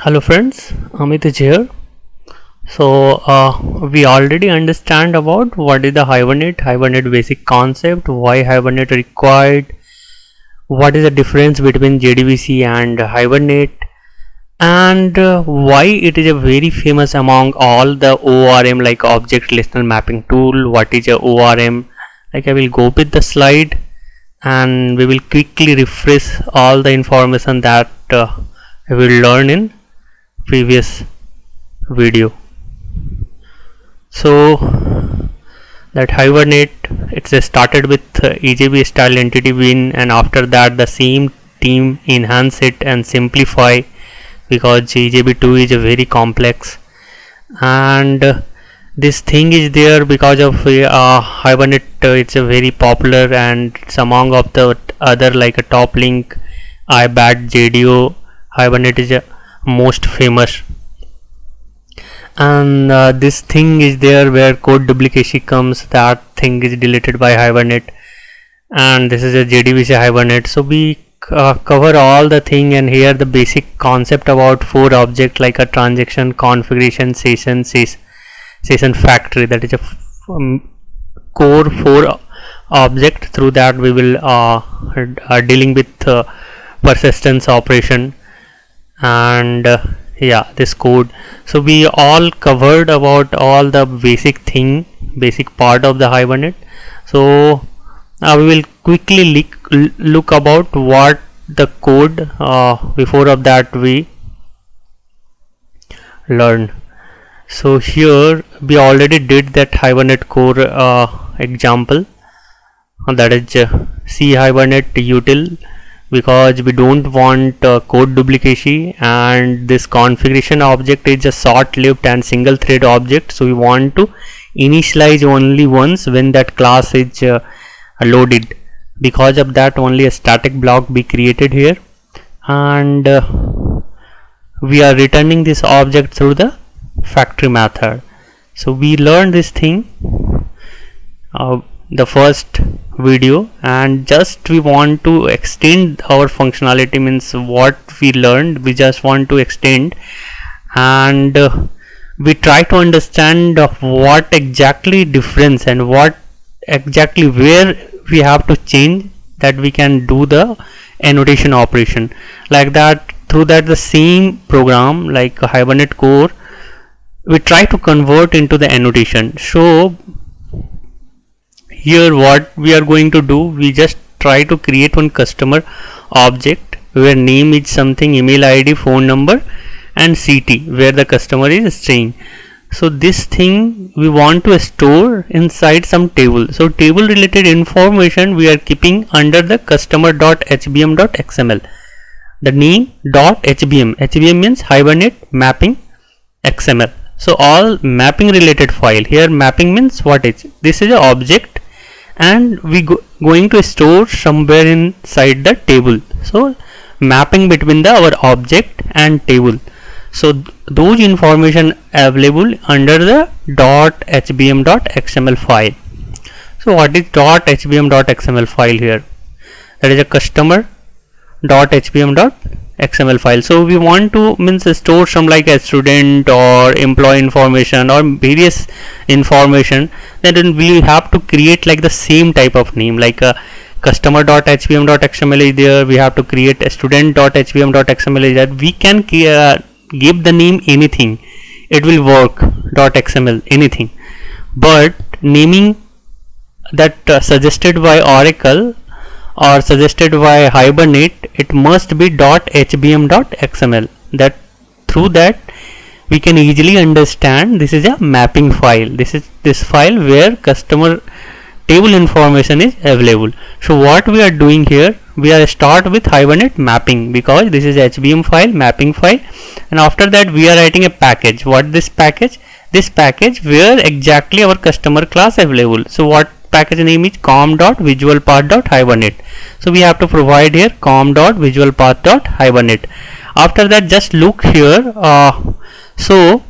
Hello friends, Amit is here. We already understand about what is the Hibernate basic concept, why Hibernate required, what is the difference between JDBC and Hibernate, and why it is a very famous among all the ORM like object relational mapping tool. What is a ORM? Like I will go with the slide and we will quickly refresh all the information that we will learn in previous video. So that Hibernate, it's started with EJB style entity bin, and after that the same team enhance it and simplify because EJB2 is a very complex, and this thing is there because of Hibernate. It's a very popular and it's among of the other like a top link, IBAT, JDO. Hibernate is a most famous, and this thing is there where code duplication comes. That thing is deleted by Hibernate, and this is a JDBC Hibernate. So we cover all the thing, and here the basic concept about 4 object like a transaction, configuration, session factory. That is a core 4 object. Through that we will dealing with persistence operation and yeah, this code. So we all covered about all the basic part of the Hibernate. So we will quickly look about what the code before of that we learn. So here we already did that Hibernate core example, that is C Hibernate util, because we don't want code duplication, and this configuration object is a short-lived and single thread object, so we want to initialize only once when that class is loaded. Because of that only a static block be created here, and we are returning this object through the factory method. So we learned this thing the first video, and just we want to extend our functionality, means what we learned we just want to extend, and we try to understand what exactly difference and what exactly where we have to change, that we can do the annotation operation like that. Through that the same program like Hibernate core we try to convert into the annotation. So here what we are going to do, we just try to create one customer object where name is something, email ID, phone number, and CT where the customer is staying. So this thing we want to store inside some table. So table related information we are keeping under the customer.hbm.xml. The name .hbm, HBM means Hibernate mapping XML. So all mapping related file here. Mapping means what is this is an object, and we going to store somewhere inside the table. So mapping between our object and table. So those information available under the .hbm.xml file. So what is .hbm.xml file here? That is a customer.hbm.xml file. So we want to store some like a student or employee information or various information. Then we have to create like the same type of name, like a customer.hbm.xml is there. We have to create a student.hbm.xml is there. We can give the name anything, it will work, .xml anything, but naming that suggested by Oracle or suggested by Hibernate, it must be .hbm.xml. That through that we can easily understand this is a mapping file. This is this file where customer table information is available. So what we are doing here, we are start with Hibernate mapping because this is HBM file, mapping file, and after that we are writing a package. What this package? This package where exactly our customer class available. So what package name is com.visualpath.hibernate. So we have to provide here com.visualpath.hibernate. After that just look here. So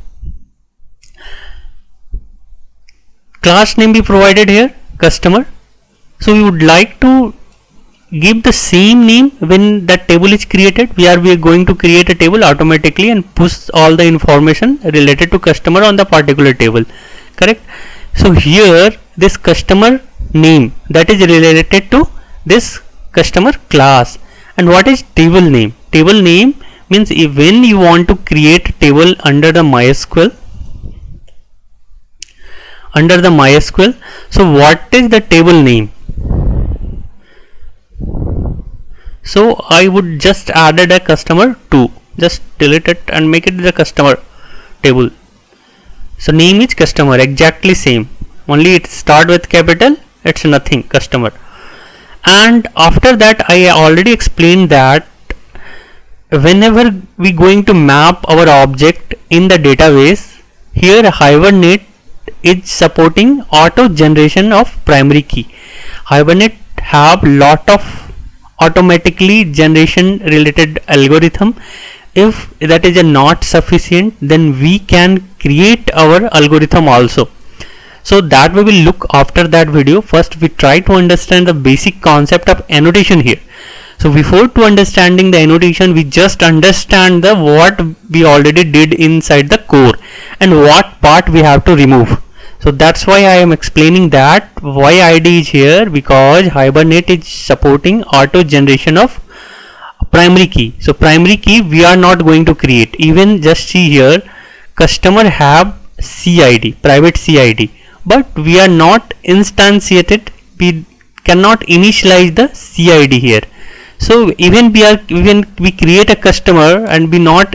class name be provided here, customer. So we would like to give the same name when that table is created. We are going to create a table automatically and push all the information related to customer on the particular table, correct? So here this customer name, that is related to this customer class. And what is table name? Table name means when you want to create a table under the MySQL, so what is the table name? So I would just added a customer 2, just delete it and make it the customer table. So name is customer, exactly same, only it start with capital, it's nothing, customer. And after that I already explained that whenever we going to map our object in the database, here Hibernate is supporting auto generation of primary key. Hibernate have lot of automatically generation related algorithm. If that is not sufficient, then we can create our algorithm also. So that we will look after that video. First we try to understand the basic concept of annotation here. So before to understanding the annotation, we just understand the what we already did inside the core and what part we have to remove. So that's why I am explaining that why ID is here, because Hibernate is supporting auto generation of primary key. So primary key we are not going to create. Even just see here, customer have CID, private CID, but we are not instantiated. We cannot initialize the CID here. So even we create a customer and we not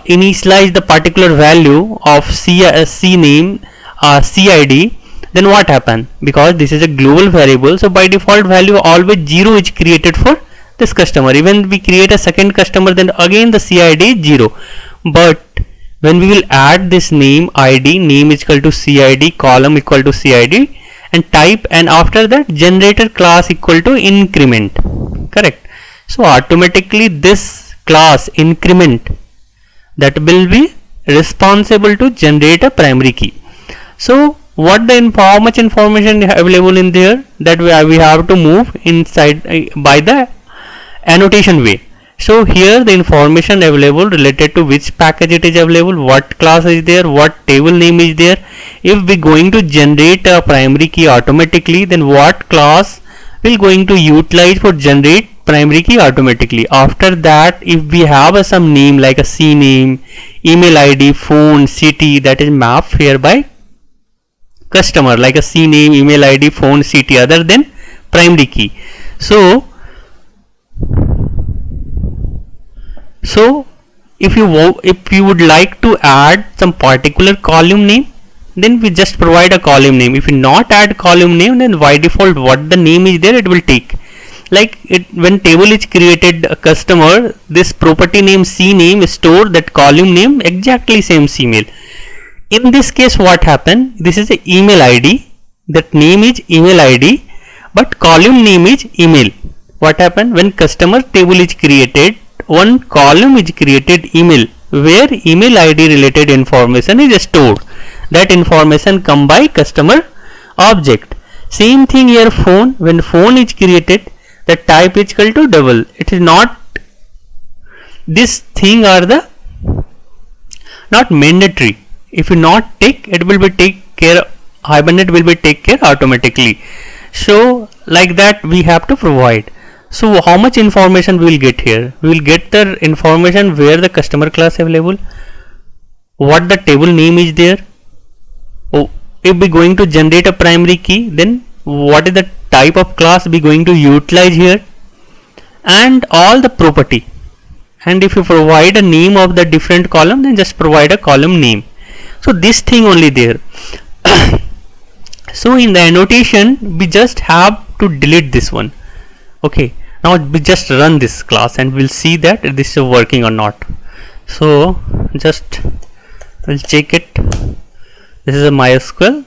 initialize the particular value of C name CID, then what happen? Because this is a global variable, so by default value always 0 is created for this customer. Even we create a second customer, then again the CID is 0. But when we will add this name ID, name is equal to CID, column equal to CID, and type, and after that generator class equal to increment, correct? So automatically this class increment, that will be responsible to generate a primary key. So what how much information available in there, that we have to move inside by the annotation way. So here the information available related to which package it is available, what class is there, what table name is there. If we going to generate a primary key automatically, then what class will going to utilize for generate primary key automatically. After that, if we have some name like a C name, email ID, phone, city, that is mapped here by customer, like a C name, email ID, phone, city, other than primary key. So if you would like to add some particular column name, then we just provide a column name. If you not add column name, then by default what the name is there, it will take. Like when table is created a customer, this property name C name store that column name exactly same email. In this case what happened, this is a email ID, that name is email ID, but column name is email. What happened when customer table is created, one column is created email, where email ID related information is stored. That information come by customer object. Same thing here phone, when phone is created, the type is equal to double. It is not, this thing are the not mandatory. If you not take, it will be take care, Hibernate will be take care automatically. So like that we have to provide. So how much information we will get here? We will get the information where the customer class available, what the table name is there. Oh, if we going to generate a primary key, then what is the type of class we going to utilize here, and all the property. And if you provide a name of the different column, then just provide a column name. So this thing only there. So in the annotation we just have to delete this one. Okay, now we just run this class and we'll see that this is working or not. So just we'll check it. This is a MySQL.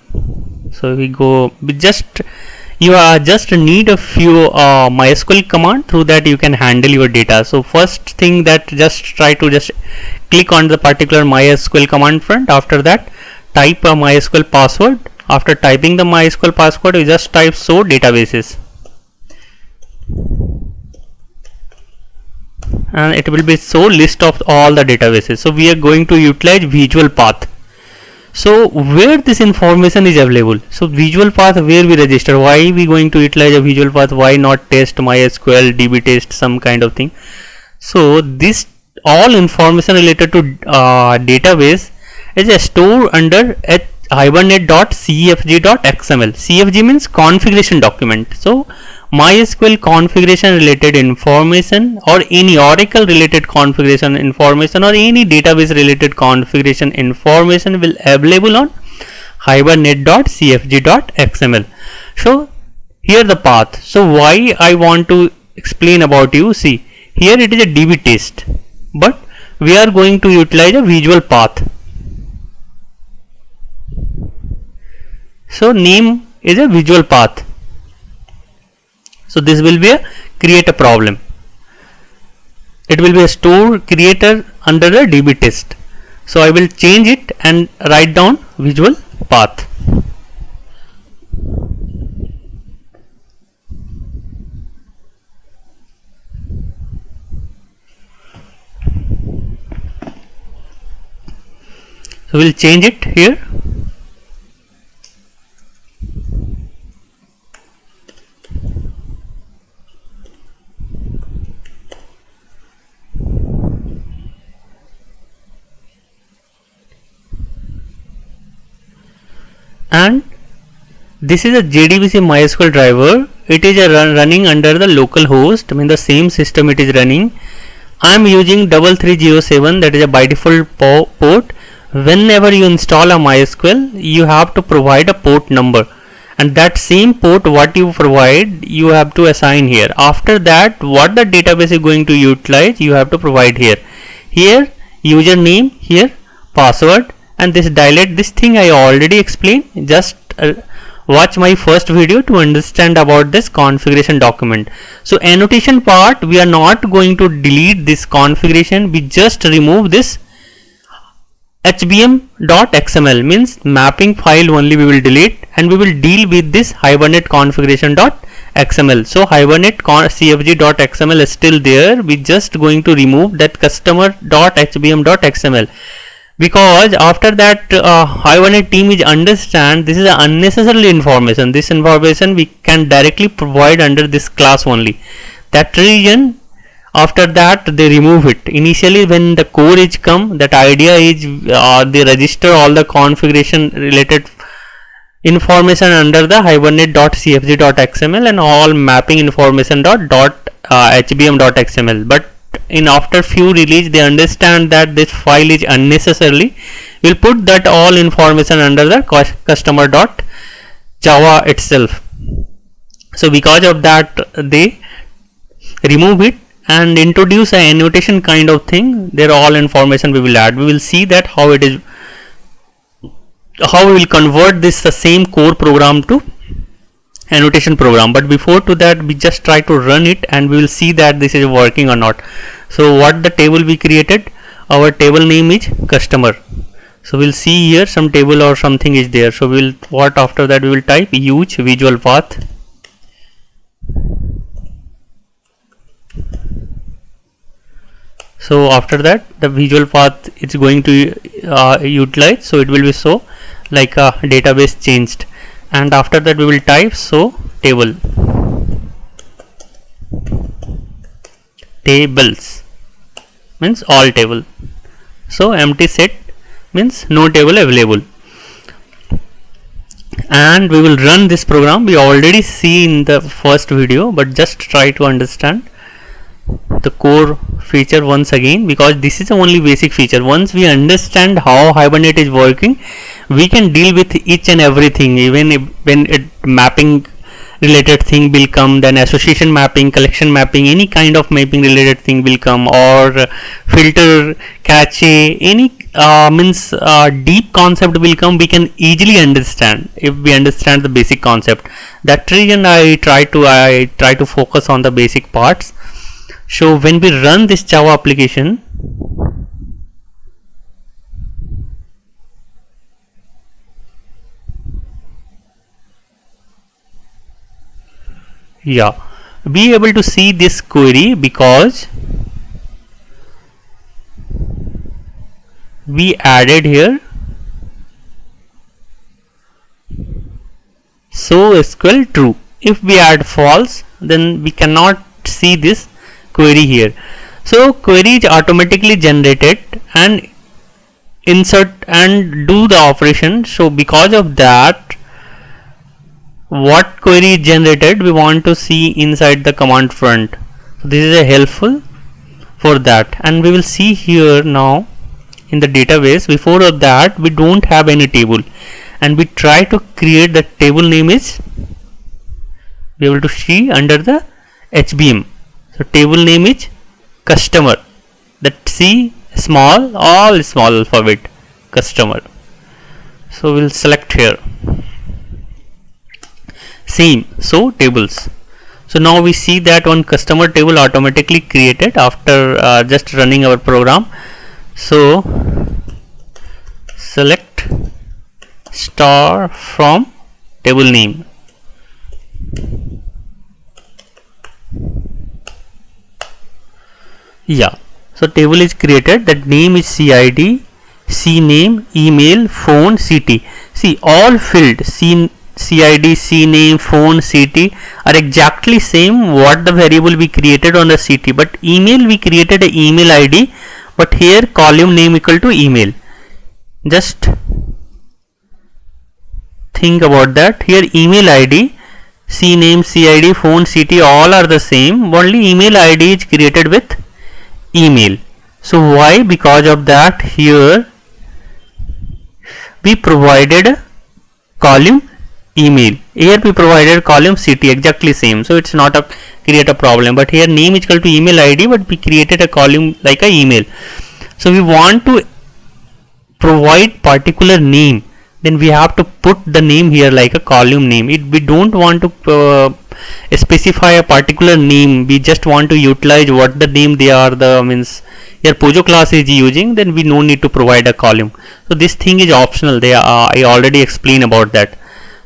So we go, you just need a few MySQL command, through that you can handle your data. So first thing, that just try to just click on the particular MySQL command front. After that, type a MySQL password. After typing the MySQL password, you just type show databases. and it will be so list of all the databases. So we are going to utilize visual path. So where this information is available, so visual path where we register, why we going to utilize a visual path, why not test MySQL, DB test, some kind of thing. So this all information related to database is stored under hibernate.cfg.xml. CFG means configuration document. So MySQL configuration related information or any Oracle related configuration information or any database related configuration information will available on hibernate.cfg.xml. So here the path. So why I want to explain about you, see here it is a DB test, but we are going to utilize a visual path. So name is a visual path. So this will be a create a problem. It will be a store creator under the DB test. So I will change it and write down visual path. So we'll change it here. And this is a JDBC MySQL driver. It is a running under the local host, I mean the same system it is running. I am using 3307, that is a by default port. Whenever you install a MySQL, you have to provide a port number, and that same port what you provide you have to assign here. After that, what the database is going to utilize you have to provide here. Here username, here password, and this dilate, this thing I already explained. Just watch my first video to understand about this configuration document. So annotation part, we are not going to delete this configuration, we just remove this hbm.xml, means mapping file only we will delete, and we will deal with this hibernate configuration.xml. So hibernate cfg.xml is still there, we just going to remove that customer.hbm.xml, because after that hibernate team is understand this is an unnecessary information. This information we can directly provide under this class only. That reason after that they remove it. Initially when the core is come, that idea is they register all the configuration related information under the hibernate.cfg.xml and all mapping information hbm.xml, but in after few release they understand that this file is unnecessarily, we'll put that all information under the customer.java itself. So because of that they remove it and introduce an annotation kind of thing. There all information we will add. We will see that how it is, how we will convert this the same core program to annotation program. But before to that we just try to run it and we will see that this is working or not. So what the table we created, our table name is customer. So we'll see here some table or something is there. So we'll what after that we will type use visual path. So after that the visual path is going to utilize, so it will be so like a database changed, and after that we will type so table, tables means all table, so empty set means no table available, and we will run this program. We already see in the first video, but just try to understand the core feature once again, because this is the only basic feature. Once we understand how Hibernate is working, we can deal with each and everything. Even if, when it mapping related thing will come, then association mapping, collection mapping, any kind of mapping related thing will come, or filter, cache, any means deep concept will come. We can easily understand if we understand the basic concept. That reason I try to focus on the basic parts. So when we run this Java application, be able to see this query, because we added here so SQL true. If we add false, then we cannot see this query here. So query is automatically generated and insert and do the operation. So because of that, what query is generated we want to see inside the command front. So this is a helpful for that, and we will see here now in the database. Before of that, we don't have any table, and we try to create the table name is be able to see under the HBM. So table name is customer, that C small, all small alphabet, customer. So we'll select here same. So tables. So now we see that one customer table automatically created after just running our program. So select star from table name. Yeah, so table is created. That name is CID, CNAME, email, phone, CT. See, all field CID, CNAME, phone, CT are exactly same what the variable we created on the CT, but email we created a email ID, but here column name equal to email. Just think about that. Here email ID, CNAME, CID, phone, CT all are the same, only email ID is created with email. So why? Because of that here we provided a column email, here we provided column CT, exactly same. So it's not a create a problem, but here name is equal to email ID, but we created a column like a email. So we want to provide particular name, then we have to put the name here like a column name. We don't want to specify a particular name, we just want to utilize what the name they are, the means here Pojo class is using, then we no need to provide a column. So this thing is optional. I already explained about that.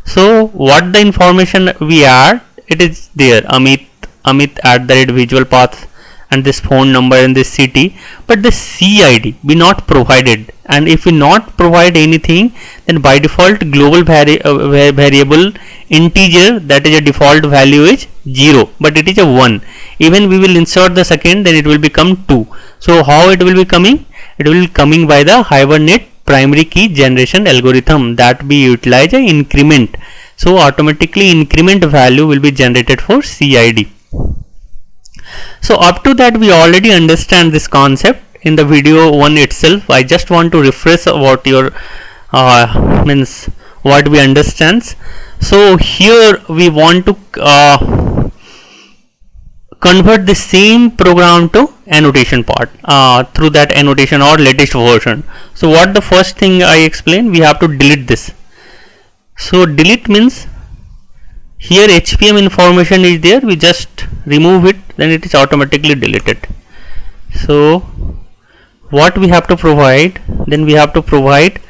So what the information we add, it is there, Amit at the visual path and this phone number and this city, but the CID we not provided, and if we not provide anything, then by default global variable integer, that is a default value is 0, but it is a 1. Even we will insert the second, then it will become 2. So how it will be coming? It will be coming by the Hibernate primary key generation algorithm that we utilize a increment. So automatically increment value will be generated for CID. So up to that we already understand this concept in the video 1 itself. I just want to refresh about your means what we understands. So here we want to convert the same program to annotation part through that annotation or latest version. So what the first thing I explained, we have to delete this. So delete means here HPM information is there, we just remove it, then it is automatically deleted. So what we have to provide, then we have to provide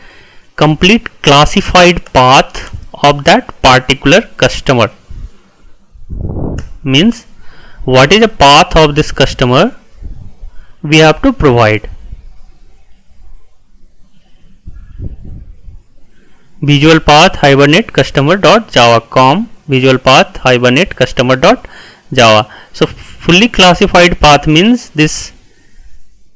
complete classified path of that particular customer. Means what is the path of this customer we have to provide. Visual path hibernate customer dot java com, visual path hibernate customer dot java. So fully classified path means this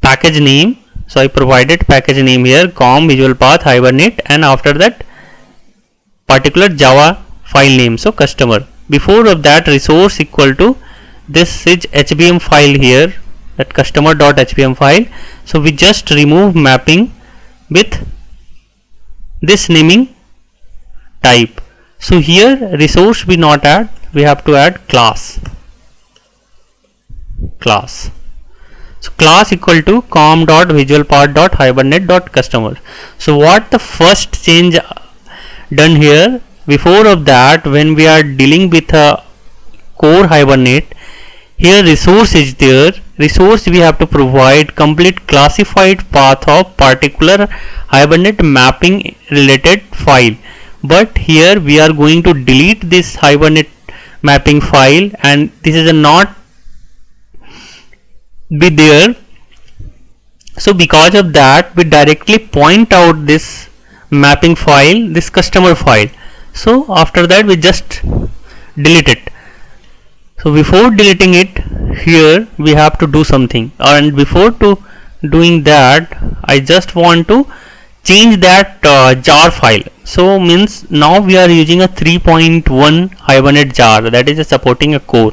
package name. So I provided package name here, com visual path hibernate, and after that particular java file name, so customer. Before of that resource equal to this is HBM file here, that customer dot HBM file. So we just remove mapping with this naming type. So here resource we not add, we have to add class. So class equal to com dot visual path dot hibernate dot customer. So what the first change done here, before of that when we are dealing with a core hibernate, here resource is there, resource we have to provide complete classified path of particular hibernate mapping related file, but here we are going to delete this hibernate mapping file, and this is a not be there So because of that, we directly point out this mapping file, this customer file. So after that, we just delete it. So before deleting it, here we have to do something, and before to doing that, I just want to change that jar file. So means now we are using a 3.1 Hibernate jar, that is supporting a core,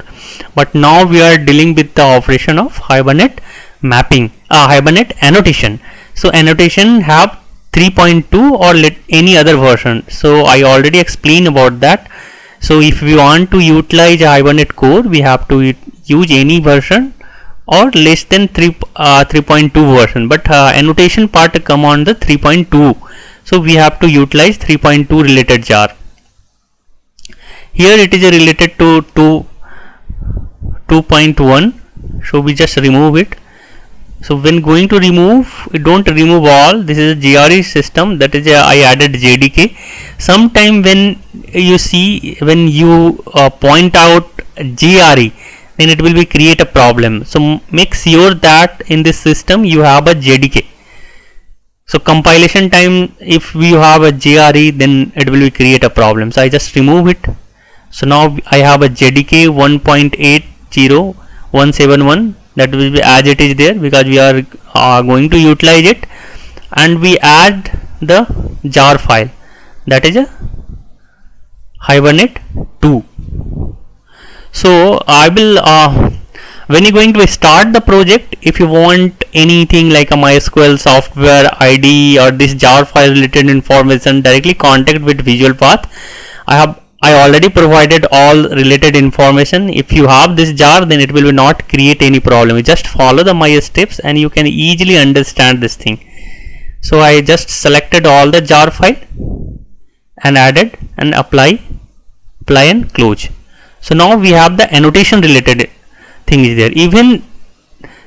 but now we are dealing with the operation of Hibernate mapping, Hibernate annotation. So annotation have 3.2 or any other version. So I already explained about that. So if we want to utilize a Hibernate core, we have to use any version or less than 3.2 version, but annotation part come on the 3.2. So we have to utilize 3.2 related jar. Here it is related to 2.1, so we just remove it. So when going to remove, don't remove all. This is a GRE system, that is I added JDK. Sometime when you see, when you point out GRE, then it will be create a problem. So make sure that in this system you have a JDK. So compilation time, if we have a GRE, then it will be create a problem. So I just remove it. So now I have a JDK 1.80171, that will be as it is there, because we are going to utilize it, and we add the jar file, that is a Hibernate 2. So I will when you're going to start the project, if you want anything like a MySQL software ID or this jar file related information, directly contact with Visual Path. I already provided all related information. If you have this jar, then it will not create any problem. You just follow my steps and you can easily understand this thing. So I just selected all the jar file and added and apply and close. So now we have the annotation related thing is there. Even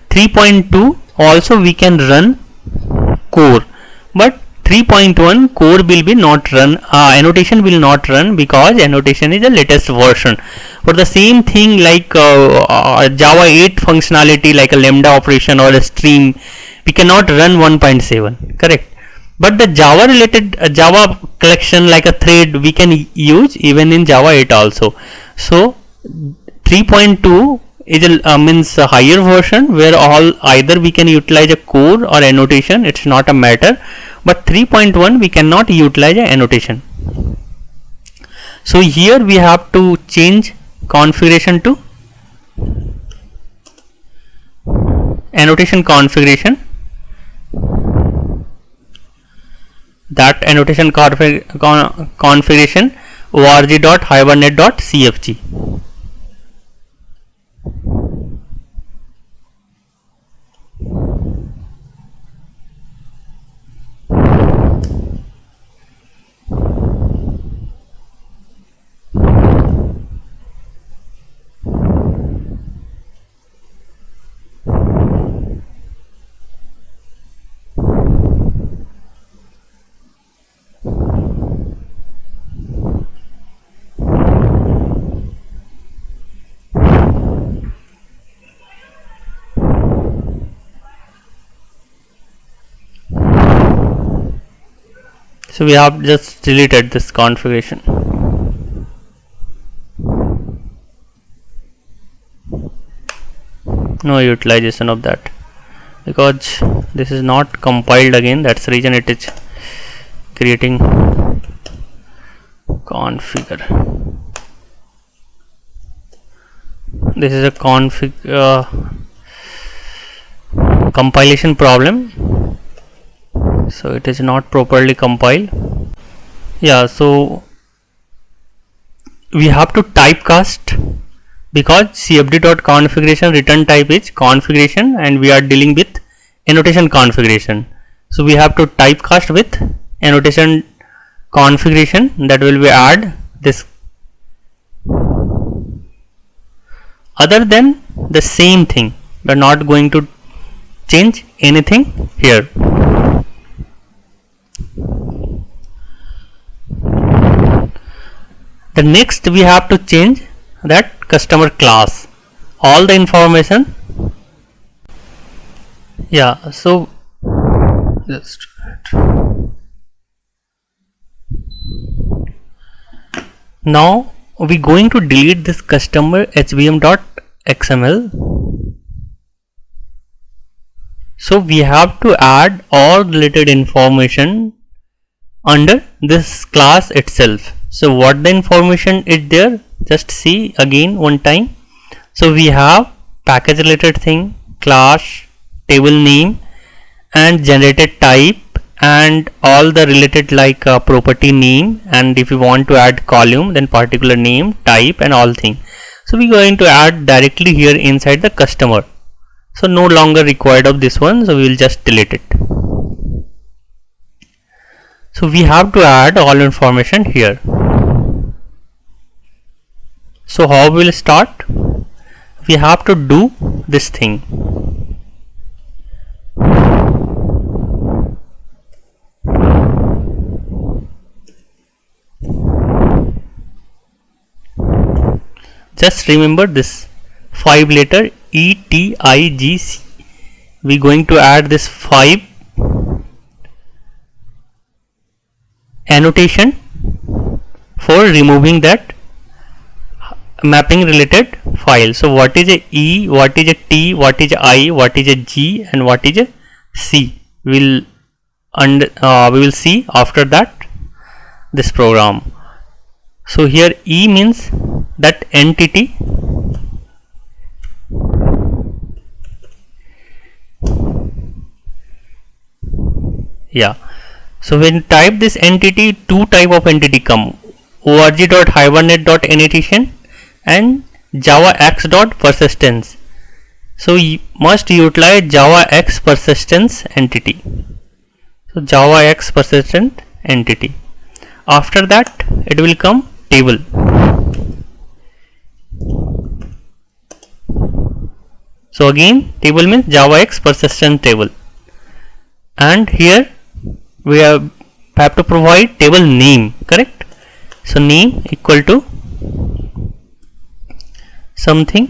3.2 also we can run core, but 3.1 core will be not run, annotation will not run, because annotation is the latest version. For the same thing like Java 8 functionality like a lambda operation or a stream, we cannot run 1.7, correct? But the Java related Java collection like a thread we can use even in Java 8 also. So 3.2 is means a higher version where all either we can utilize a core or annotation, it's not a matter. But 3.1 we cannot utilize a annotation. So here we have to change configuration to annotation configuration. That annotation configuration org.hibernate.cfg. So we have just deleted this configuration. No utilization of that, because this is not compiled again, that's the reason it is creating configure. This is a compilation problem, so it is not properly compiled. Yeah, so we have to typecast, because cfd.configuration return type is configuration and we are dealing with annotation configuration. So we have to typecast with annotation configuration, that will be add this. Other than the same thing, we are not going to change anything here. The next we have to change that customer class, all the information. Yeah, so Just now we going to delete this customer hvm.xml. So we have to add all related information under this class itself. So what the information is there, just see again one time. So we have package related thing, class, table name and generated type and all the related like property name, and if you want to add column then particular name, type and all thing. So we are going to add directly here inside the customer. So no longer required of this one, so we will just delete it. So we have to add all information here. So how we will start? We have to do this thing. Just remember this 5 letter ETIGC. We going to add this 5 annotation for removing that mapping related file. So what is a E, what is a T, what is a I, what is a G and what is a C? We will see after that this program. So here E means that entity, yeah. So when you type this entity, two type of entity come, org.hibernate.annotation and javax.persistence. So you must utilize javax persistence entity. So javax persistent entity. After that it will come table. So again table means javax persistent table, and here we have to provide table name, correct? So name equal to something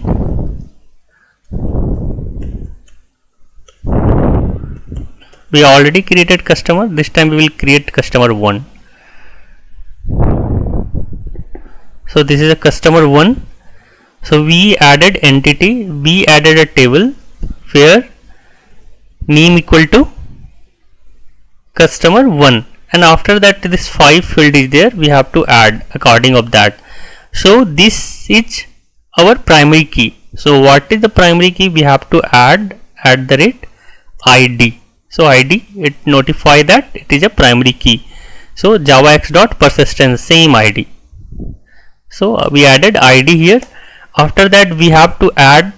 we already created customer, this time we will create customer 1. So this is a customer 1. So we added entity, we added a table where name equal to customer 1, and after that this 5 field is there, we have to add according of that. So this is our primary key. So what is the primary key? We have to add @ID. So ID, it notify that it is a primary key. So javax.persistence, same ID. So we added ID here. After that we have to add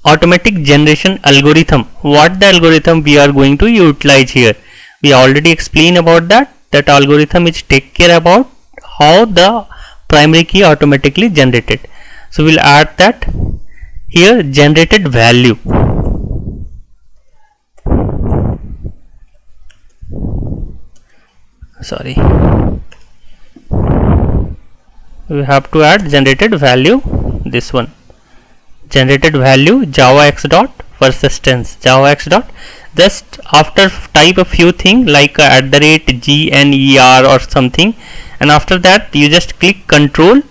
automatic generation algorithm. What the algorithm we are going to utilize here? We already explained about that. That algorithm is take care about how the primary key automatically generated. So we'll add that here, generated value. Sorry, we have to add generated value, this one, generated value javax.persistence, javax. Just after type a few things like @GNER or something, and after that you just click control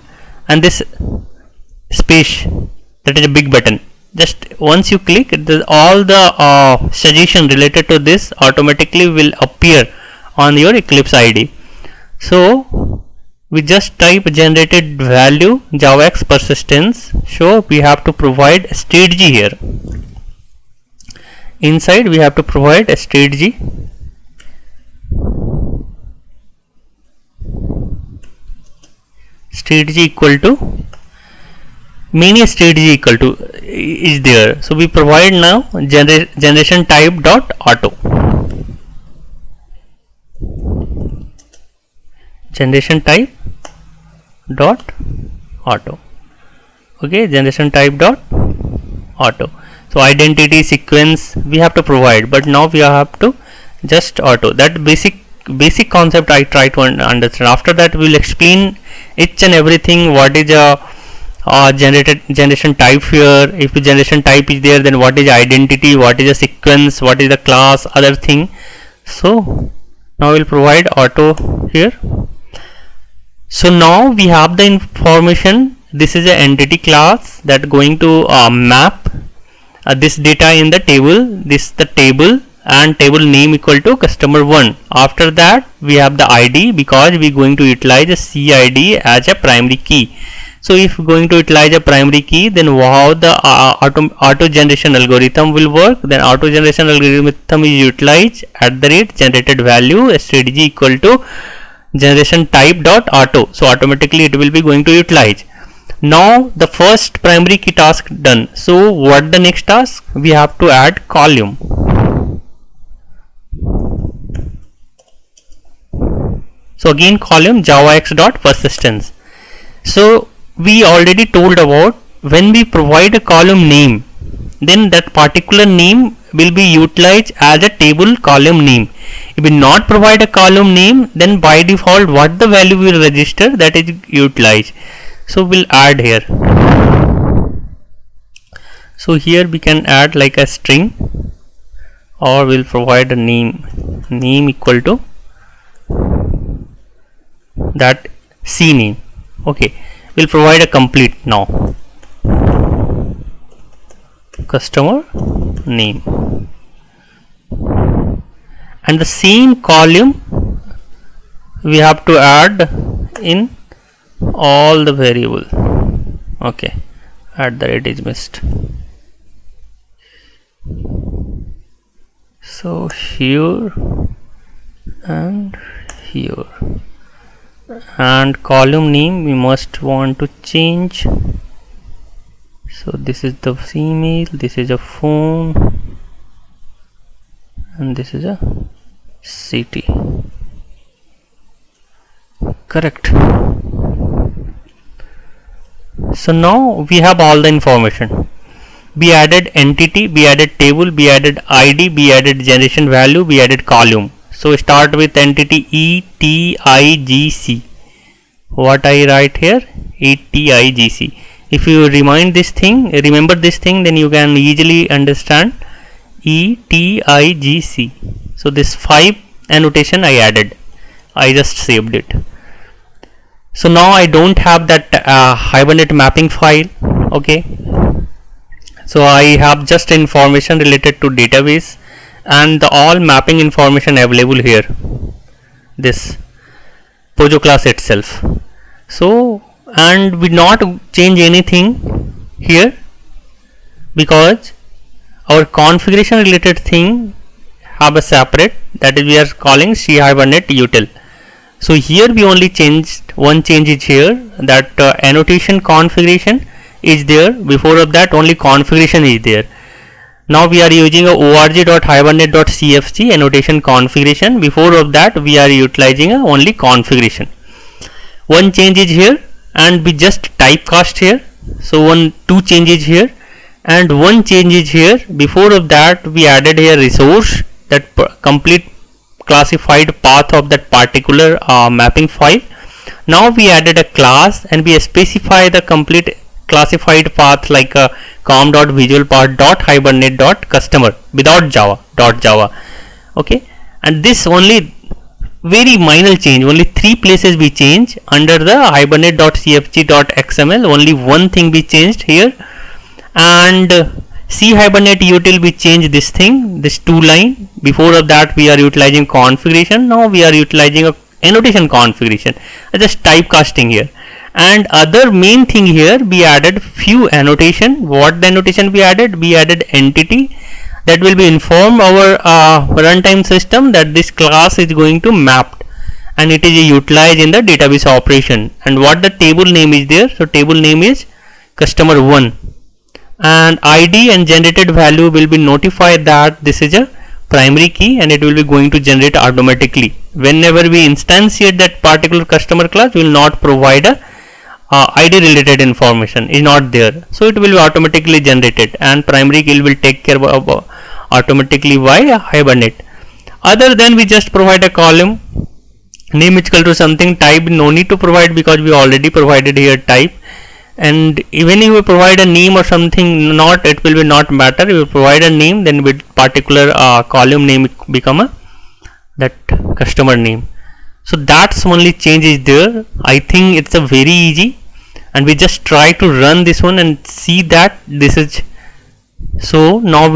and this space, that is a big button. Just once you click, all the suggestion related to this automatically will appear on your Eclipse ID. So we just type generated value javax persistence. So we have to provide strategy here. Inside we have to provide a strategy. Strategy equal to many strategy equal to is there. So we provide now generation type dot auto. Generation type dot auto. Okay, generation type dot auto. So identity sequence we have to provide, but now we have to just auto. That basic concept I try to understand. After that we will explain each and everything. What is a generation type here? If generation type is there, then what is identity, what is a sequence, what is the class, other thing. So now we'll provide auto here. So now we have the information. This is an entity class that going to map this data in the table. This the table, and table name equal to customer 1. After that we have the ID, because we going to utilize a CID as a primary key. So if going to utilize a primary key, then how the auto generation algorithm will work? Then auto generation algorithm is utilized at the rate generated value std equal to generation type dot auto. So automatically it will be going to utilize. Now the first primary key task done. So what the next task? We have to add column. So again column javax dot persistence. So we already told about when we provide a column name, then that particular name will be utilized as a table column name. If we not provide a column name, then by default what the value will register, that is utilized. So we'll add here. So here we can add like a string, or we'll provide a name equal to that C name. Okay, we'll provide a complete now, customer name, and the same column we have to add in all the variable. Okay, at the rate is missed. So here and here, and column name we must want to change. So this is the email, this is a phone, and this is a city. Correct. So now we have all the information. We added entity, we added table, we added ID, we added generation value, we added column. So start with entity ETIGC. What I write here? ETIGC. If you remember this thing, then you can easily understand ETIGC. So this 5 annotation I added. I just saved it. So now I don't have that Hibernate mapping file. Okay. So I have just information related to database, and the all mapping information available here, this Pojo class itself. So, and we not change anything here, because our configuration related thing have a separate, that is we are calling C Hibernate util. So here we only changed one change is here, that annotation configuration is there. Before of that only configuration is there. Now we are using a org.hibernate.cfg annotation configuration. Before of that we are utilizing only configuration. One change is here, and we just typecast here. So two changes here, and one change is here. Before of that we added here resource, that complete classified path of that particular mapping file. Now we added a class, and we specify the complete classified path like a com.visualpath.hibernate.customer without java. Okay, and this only very minor change, only 3 places we change. Under the hibernate.cfg.xml only one thing we changed here, and C Hibernate util we change this thing, this 2 line. Before of that we are utilizing configuration. Now we are utilizing a annotation configuration, just typecasting here. And other main thing here, we added few annotation. What the annotation we added? We added entity, that will be inform our runtime system that this class is going to mapped, and it is utilized in the database operation. And what the table name is there? So table name is customer 1, and ID and generated value will be notified that this is a primary key, and it will be going to generate automatically. Whenever we instantiate that particular customer class, we will not provide a ID related information is not there, so it will be automatically generated, and primary key will take care of automatically by Hibernate. Other than we just provide a column name is equal to something, type no need to provide because we already provided here type. And even if you provide a name or something, not, it will be not matter. If you provide a name, then with particular column name become a that customer name. So that's only change is there. I think it's a very easy, and we just try to run this one and see that this is. So now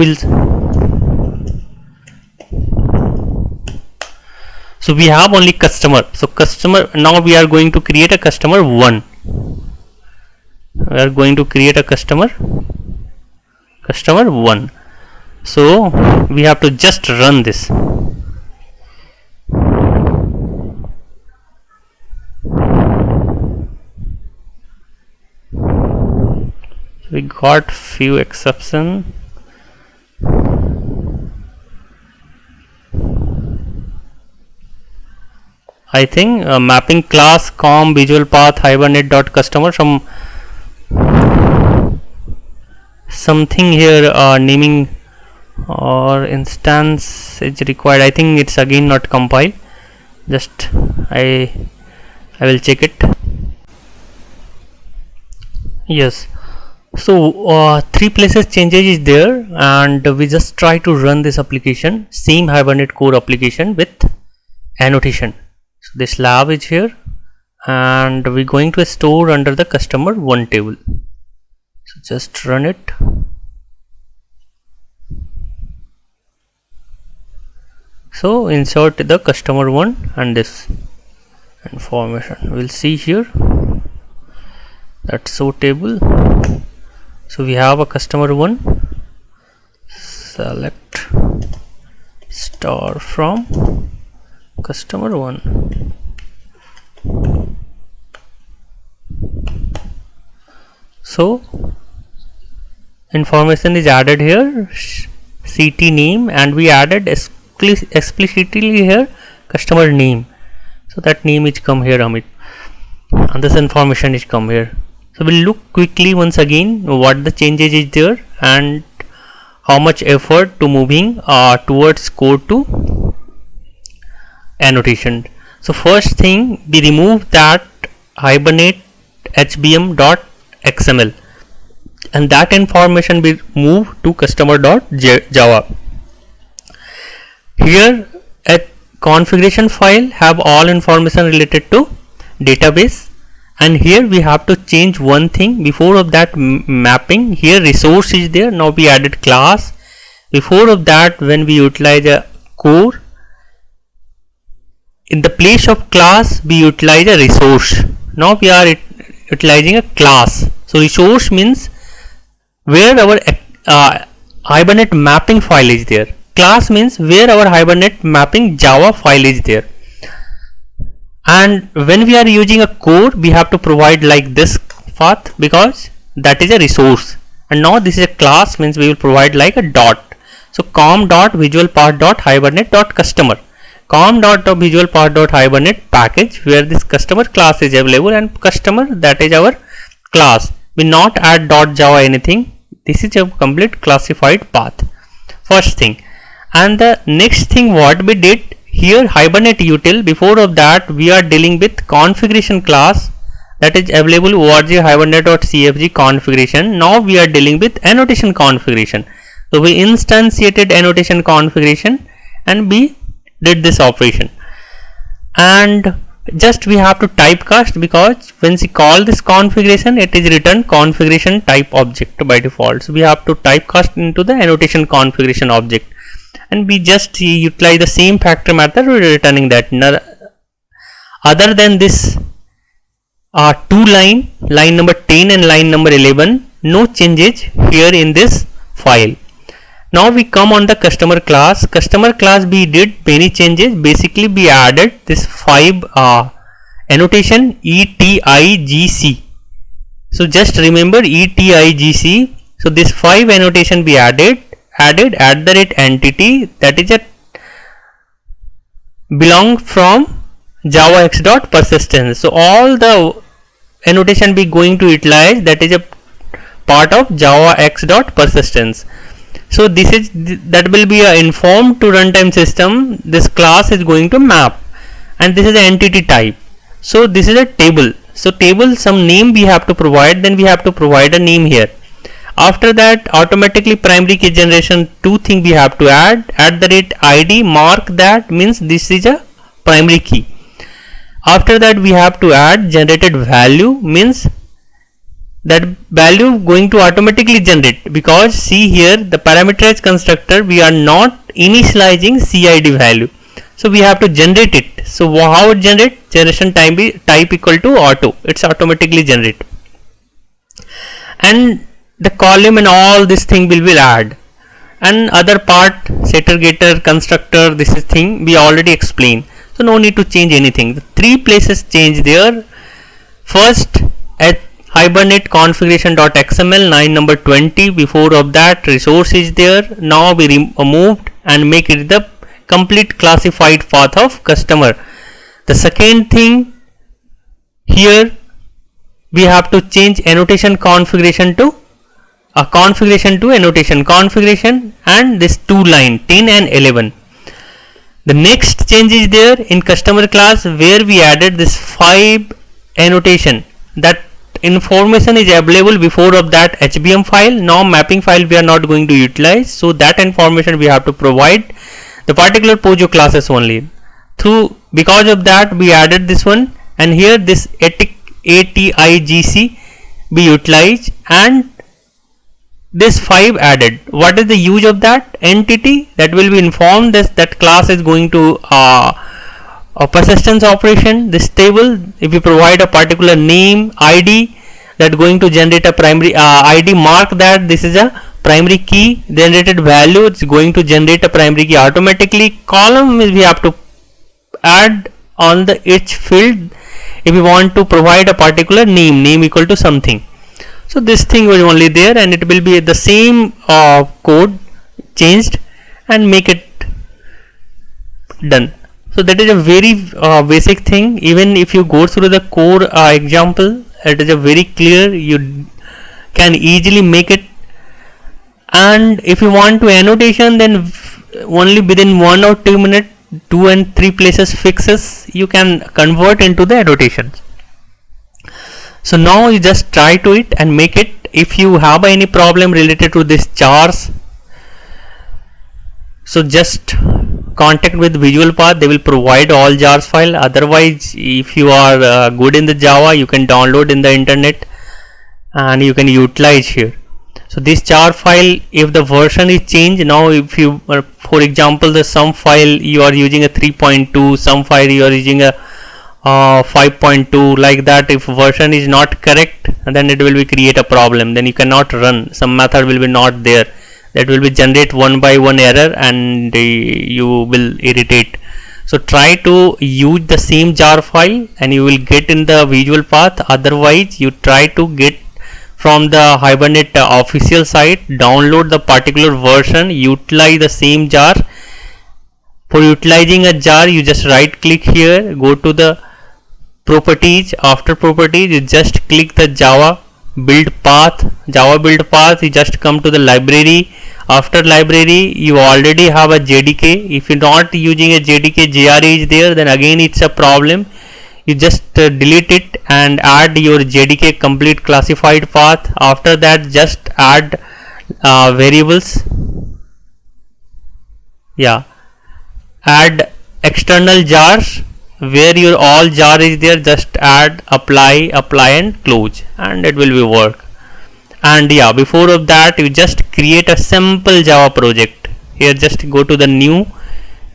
so we have only customer. So customer, now we are going to create a customer 1. We are going to create a customer 1. So we have to just run this. We got few exceptions. I think mapping class com visual path hibernate dot customer, something here naming or instance is required. I think it's again not compiled. Just I will check it. Yes. So 3 places changes is there, and we just try to run this application, same Hibernate core application with annotation. So this lab is here, and we're going to store under the customer 1 table. So just run it. So insert the customer 1 and this information. We'll see here that show table. So we have a customer 1, select star from customer 1. So information is added here, CT name, and we added explicitly here customer name. So that name is come here, Amit, and this information is come here. So we'll look quickly once again what the changes is there and how much effort to moving towards code to annotation. So first thing, we remove that Hibernate hbm.xml, and that information will move to customer.java. Here a configuration file have all information related to database, and here we have to change one thing. Before of that mapping, here resource is there. Now we added class. Before of that, when we utilize a core, in the place of class we utilize a resource. Now we are utilizing a class. So resource means where our Hibernate mapping file is there. Class means where our Hibernate mapping Java file is there. And when we are using a core, we have to provide like this path because that is a resource. And now this is a class, means we will provide like a dot. So com.visualpath.hibernate.customer, com.visualpath.hibernate package where this customer class is available, and customer, that is our class. We not add .java anything. This is a complete classified path. First thing. And the next thing what we did here, Hibernate util. Before of that we are dealing with configuration class that is available org hibernate.cfg configuration. Now we are dealing with annotation configuration. So we instantiated annotation configuration and we did this operation, and just we have to typecast because when we call this configuration, it is written configuration type object by default. So we have to typecast into the annotation configuration object, and we just utilize the same factor method returning that. Other than this two line number 10 and line number 11, no changes here in this file. Now we come on the customer class. Customer class we did many changes. Basically we added this 5 annotation etigc. So just remember etigc. So this 5 annotation we added @entity, that is a belong from javax.persistence. So all the annotation we going to utilize, that is a part of javax.persistence. So this is that will be a inform to runtime system. This class is going to map, and this is the entity type. So this is a table. So table, some name we have to provide, then we have to provide a name here, After that, automatically primary key generation, two things we have to add. @id mark that means this is a primary key. After that, we have to add generated value means that value going to automatically generate, because see here the parameterized constructor we are not initializing CID value, so we have to generate it. So how it generate? Generation type equal to auto, it's automatically generate, and the column and all this thing will add, and other part setter getter constructor, this is thing we already explained, so no need to change anything. The three places change there. First at Hibernate configuration.xml line number 20, before of that resource is there, now we removed and make it the complete classified path of customer. The second thing here, we have to change annotation configuration to annotation configuration, and this two line 10 and 11. The next change is there in customer class, where we added this 5 annotation. That information is available before of that HBM file. Now mapping file we are not going to utilize, so that information we have to provide the particular Pojo classes only. Because of that we added this one, and here this ATIGC we utilize, and this 5 added. What is the use of that? Entity that will be informed that class is going to a persistence operation. This table, if you provide a particular name ID, that going to generate a primary ID mark that this is a primary key. Generated value, it's going to generate a primary key automatically. Column we have to add on the each field if we want to provide a particular name equal to something. So this thing was only there, and it will be the same code changed and make it done. So that is a very basic thing. Even if you go through the core example, it is a very clear, you can easily make it. And if you want to annotation, then only within 1 or 2 minutes, 2 and 3 places fixes you can convert into the annotations. So now you just try to it and make it. If you have any problem related to this jars, so just contact with Visual Path, they will provide all jars file. Otherwise, if you are good in the Java, you can download in the internet and you can utilize here. So this jar file, if the version is changed, now if you for example the some file you are using a 3.2, some file you are using a 5.2, like that, if version is not correct, then it will be create a problem, then you cannot run, some method will be not there, that will be generate one by one error and you will irritate. So try to use the same jar file and you will get in the Visual Path. Otherwise you try to get from the Hibernate official site, download the particular version, utilize the same jar. For utilizing a jar, you just right click here, go to the properties. After properties, you just click the Java build path, you just come to the library. After library, you already have a JDK. If you're not using a JDK, JRE is there, then again it's a problem. You just delete it and add your JDK complete classified path. After that, just add variables. Add external jars, where your all jar is there, just add apply and close, and it will be work. And before of that, you just create a simple Java project. Here just go to the new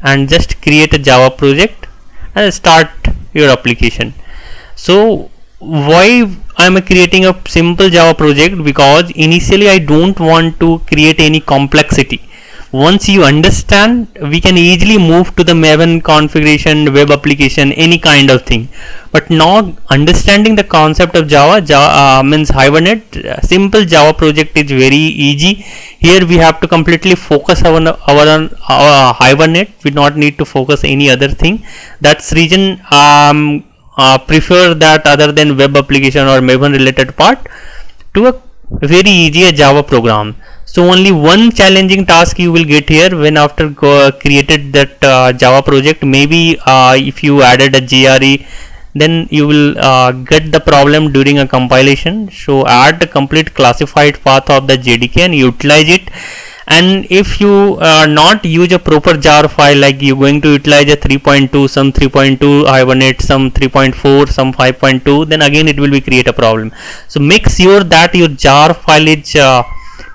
and just create a Java project and start your application. So why I am creating a simple Java project? Because initially I don't want to create any complexity. Once you understand, we can easily move to the Maven configuration, web application, any kind of thing. But now understanding the concept of Java means Hibernate, simple Java project is very easy. Here we have to completely focus on our Hibernate. We not need to focus any other thing. That's reason prefer that other than web application or Maven related part to a very easy Java program. So only one challenging task you will get here when after created that Java project. Maybe if you added a JRE, then you will get the problem during a compilation. So add the complete classified path of the JDK and utilize it. And if you not use a proper jar file, like you're going to utilize a 3.2, some 3.2 Hibernate, some 3.4, some 5.2, then again it will be create a problem. So make sure that your jar file is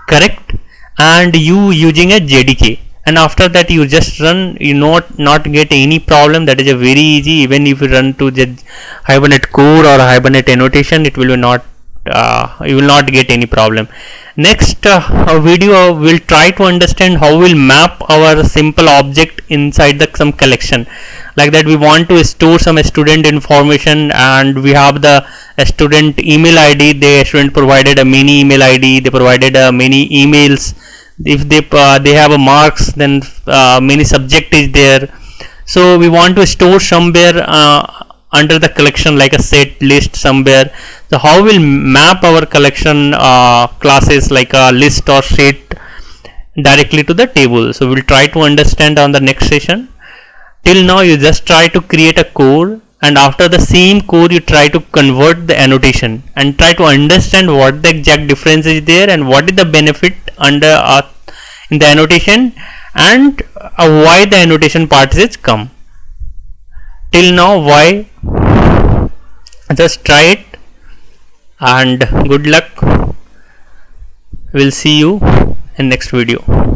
correct and you using a JDK, and after that you just run, you not get any problem. That is a very easy. Even if you run to the Hibernate core or Hibernate annotation, it will not you will not get any problem. Next video will try to understand how we'll map our simple object inside the some collection. Like that, we want to store some student information, and we have the student email ID. The student provided a mini email ID, they provided many emails. If they have a marks, then many subject is there. So we want to store somewhere under the collection, like a set list somewhere. So how will map our collection classes like a list or set directly to the table? So we'll try to understand on the next session. Till now you just try to create a core, and after the same core you try to convert the annotation and try to understand what the exact difference is there and what is the benefit under in the annotation, and why the annotation part is come. Till now, why? Just try it, and good luck. We'll see you in next video.